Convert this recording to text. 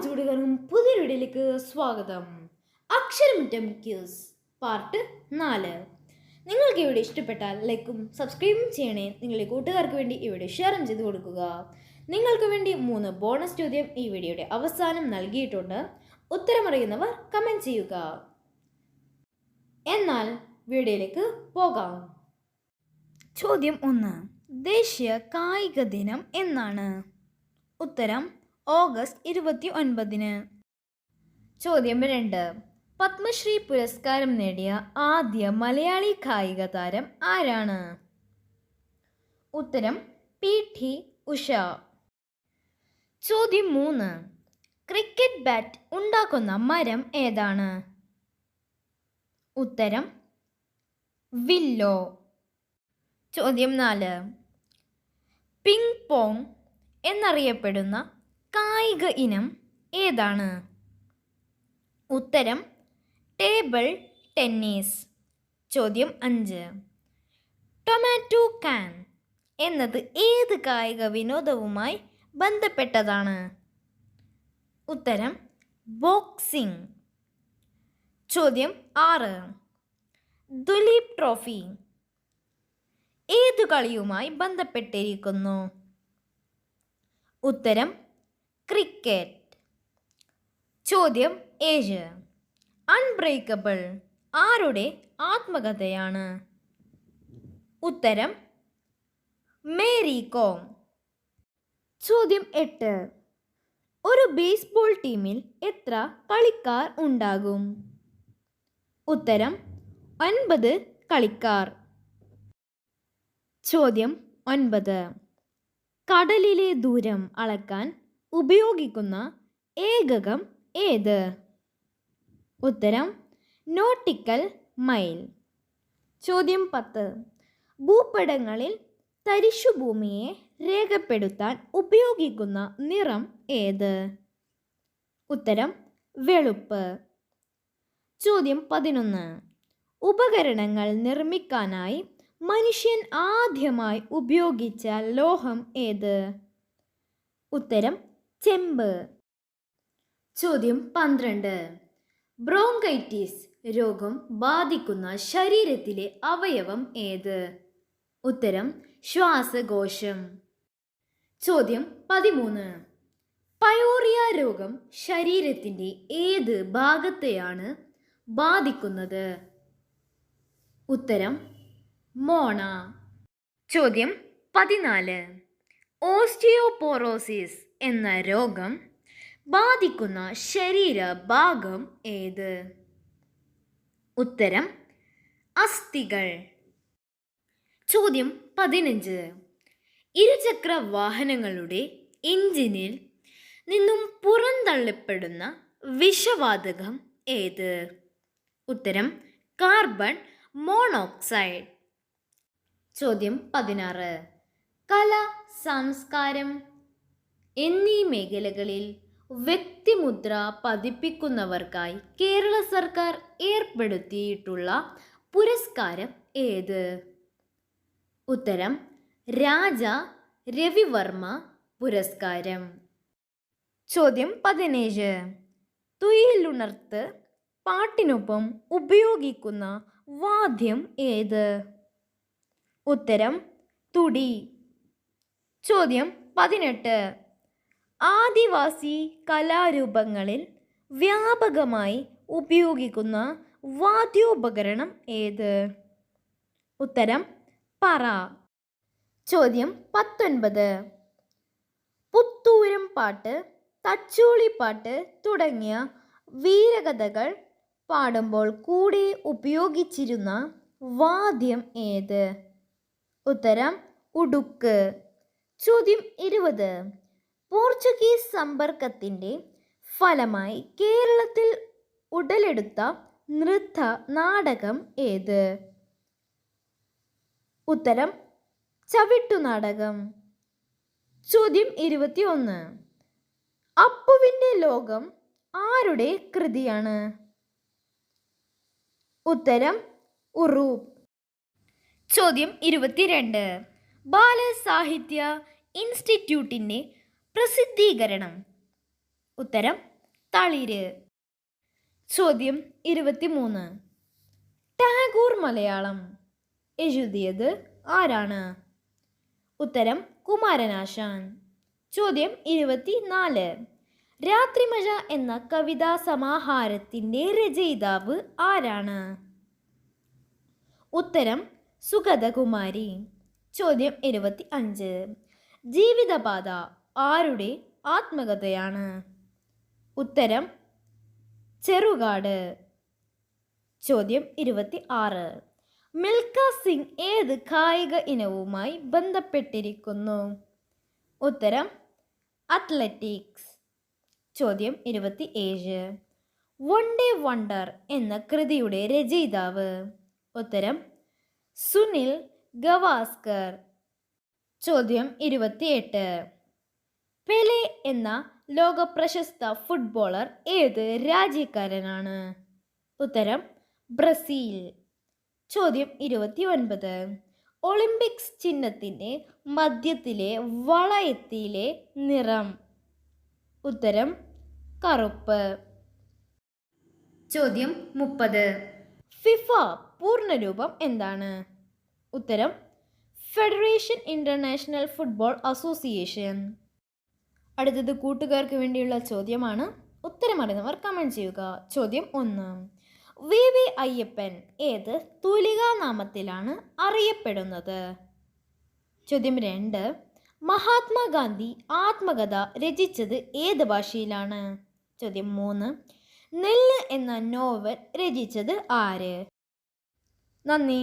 കൂട്ടുകാർക്കും പുതിയൊരു വീഡിയോയിലേക്ക് സ്വാഗതം. അക്ഷരമുറ്റം ക്യൂസ് പാർട്ട് 4. നിങ്ങൾക്ക് ഇവിടെ ഇഷ്ടപ്പെട്ടാൽ ലൈക്കും സബ്സ്ക്രൈബും ചെയ്യണേ. നിങ്ങളുടെ കൂട്ടുകാർക്ക് വേണ്ടി ഇവിടെ ഷെയറും ചെയ്ത് കൊടുക്കുക. നിങ്ങൾക്ക് വേണ്ടി 3 ബോണസ് ചോദ്യം ഈ വീഡിയോയുടെ അവസാനം നൽകിയിട്ടുണ്ട്. ഉത്തരമറിയുന്നവർ കമൻറ്റ് ചെയ്യുക. എന്നാൽ വീഡിയോയിലേക്ക് പോകാം. ചോദ്യം 1. ദേശീയ കായിക ദിനം എന്നാണ്? ഉത്തരം ഓഗസ്റ്റ് 29. ചോദ്യം 2. പത്മശ്രീ പുരസ്കാരം നേടിയ ആദ്യ മലയാളി കായിക താരം ആരാണ്? ഉത്തരം PT ഉഷ. ചോദ്യം 3. ക്രിക്കറ്റ് ബാറ്റ് ഉണ്ടാക്കുന്ന മരം ഏതാണ്? ഉത്തരം വില്ലോ. ചോദ്യം 4. പിങ് പോങ് എന്നറിയപ്പെടുന്ന കായിക ഇനം ഏതാണ്? ഉത്തരം ടേബിൾ ടെന്നീസ്. ചോദ്യം 5. ടൊമാറ്റോ കാൻ എന്നത് ഏത് കായിക വിനോദവുമായി ബന്ധപ്പെട്ടതാണ്? ഉത്തരം ബോക്സിംഗ്. ചോദ്യം 6. ദുലീപ് ട്രോഫി ഏതു കളിയുമായി ബന്ധപ്പെട്ടിരിക്കുന്നു? ഉത്തരം ക്രിക്കറ്റ്. ചോദ്യം 7. അൺബ്രേക്കബിൾ ആരുടെ ആത്മകഥയാണ്? ഉത്തരം മേരി കോം. ചോദ്യം 8. ഒരു ബേസ്ബോൾ ടീമിൽ എത്ര കളിക്കാർ ഉണ്ടാകും? ഉത്തരം 9 കളിക്കാർ. ചോദ്യം 9. കടലിലെ ദൂരം അളക്കാൻ ഉപയോഗിക്കുന്ന ഏകകം ഏത്? ഉത്തരം നോട്ടിക്കൽ മൈൽ. ചോദ്യം 10. ഭൂപടങ്ങളിൽ തരിശുഭൂമിയെ രേഖപ്പെടുത്താൻ ഉപയോഗിക്കുന്ന നിറം ഏത്? ഉത്തരം വെളുപ്പ്. ചോദ്യം 11. ഉപകരണങ്ങൾ നിർമ്മിക്കാനായി മനുഷ്യൻ ആദ്യമായി ഉപയോഗിച്ച ലോഹം ഏത്? ഉത്തരം ചെമ്പ്. ചോദ്യം 12. ബ്രോങ്കൈറ്റിസ് രോഗം ബാധിക്കുന്ന ശരീരത്തിലെ അവയവം ഏത്? ഉത്തരം ശ്വാസകോശം. ചോദ്യം 13. പയോറിയ രോഗം ശരീരത്തിൻ്റെ ഏത് ഭാഗത്തെയാണ് ബാധിക്കുന്നത്? ഉത്തരം മോണ. ചോദ്യം 14. ഓസ്റ്റിയോപോറോസിസ് എന്ന രോഗം ബാധിക്കുന്ന ശരീരഭാഗം ഏത്? ഉത്തരം അസ്ഥികൾ. ചോദ്യം 15. ഇരുചക്ര വാഹനങ്ങളുടെ എഞ്ചിനിൽ നിന്നും പുറന്തള്ളപ്പെടുന്ന വിഷവാതകം ഏത്? ഉത്തരം കാർബൺ മോണോക്സൈഡ്. ചോദ്യം 16. കല, സംസ്കാരം എന്നീ മേഖലകളിൽ വ്യക്തിമുദ്ര പതിപ്പിക്കുന്നവർക്കായി കേരള സർക്കാർ ഏർപ്പെടുത്തിയിട്ടുള്ള പുരസ്കാരം ഏത്? ഉത്തരം രാജ രവിവർമ്മ പുരസ്കാരം. ചോദ്യം 17. തുയിലുണർത്ത് പാട്ടിനൊപ്പം ഉപയോഗിക്കുന്ന വാദ്യം ഏത്? ഉത്തരം തുടി. ചോദ്യം 18. ആദിവാസി കലാരൂപങ്ങളിൽ വ്യാപകമായി ഉപയോഗിക്കുന്ന വാദ്യോപകരണം ഏത്? ഉത്തരം പറ. ചോദ്യം 19. പുത്തൂരം പാട്ട്, തച്ചോളിപ്പാട്ട് തുടങ്ങിയ വീരകഥകൾ പാടുമ്പോൾ കൂടെ ഉപയോഗിച്ചിരുന്ന വാദ്യം ഏത്? ഉത്തരം ഉടുക്ക്. ചോദ്യം 20. പോർച്ചുഗീസ് സമ്പർക്കത്തിൻ്റെ ഫലമായി കേരളത്തിൽ ഉടലെടുത്ത നൃത്ത നാടകം ഏത്? ഉത്തരം ചവിട്ടുനാടകം. ചോദ്യം 21. അപ്പുവിൻ്റെ ലോകം ആരുടെ കൃതിയാണ്? ഉത്തരം ഉറൂബ്. ചോദ്യം 22. ബാലസാഹിത്യ ഇൻസ്റ്റിറ്റ്യൂട്ടിൻ്റെ പ്രസിദ്ധീകരണം? ഉത്തരം തളിര്. ചോദ്യം 23. ടാഗോർ മലയാളം എഴുതിയത് ആരാണ്? ഉത്തരം കുമാരനാശാൻ. ചോദ്യം 24. രാത്രിമഴ എന്ന കവിതാ സമാഹാരത്തിൻ്റെ രചയിതാവ് ആരാണ്? ഉത്തരം സുഗതകുമാരി. ചോദ്യം 25. ജീവിതപാത ആരുടെ ആത്മകഥയാണ്? ഉത്തരം ചെറുകാട്. ചോദ്യം 26. മിൽഖ സിംഗ് ഏത് കായിക ഇനവുമായി ബന്ധപ്പെട്ടിരിക്കുന്നു? ഉത്തരം അത്ലറ്റിക്സ്. ചോദ്യം 27. വൺ ഡേ വണ്ടർ എന്ന കൃതിയുടെ രചയിതാവ്? ഉത്തരം സുനിൽ ഗവാസ്കർ. ചോദ്യം 28. പെലെ എന്ന ലോകപ്രശസ്ത ഫുട്ബോളർ ഏത് രാജ്യക്കാരനാണ്? ഉത്തരം ബ്രസീൽ. ചോദ്യം 29. ഒളിമ്പിക്സ് ചിഹ്നത്തിൻ്റെ മധ്യത്തിലെ വളയത്തിലെ നിറം? ഉത്തരം കറുപ്പ്. ചോദ്യം 30. ഫിഫ പൂർണ്ണരൂപം എന്താണ്? ഉത്തരം ഫെഡറേഷൻ ഇൻ്റർനാഷണൽ ഫുട്ബോൾ അസോസിയേഷൻ. അടുത്തത് കൂട്ടുകാർക്ക് വേണ്ടിയുള്ള ചോദ്യമാണ്. ഉത്തരമറിയുന്നവർ കമൻറ്റ് ചെയ്യുക. ചോദ്യം 1. വി അയ്യപ്പൻ ഏത് തൂലികാനാമത്തിലാണ് അറിയപ്പെടുന്നത്? ചോദ്യം 2. മഹാത്മാഗാന്ധി ആത്മകഥ രചിച്ചത് ഏത് ഭാഷയിലാണ്? ചോദ്യം 3. നെല്ല് എന്ന നോവൽ രചിച്ചത് ആര്? നന്ദി.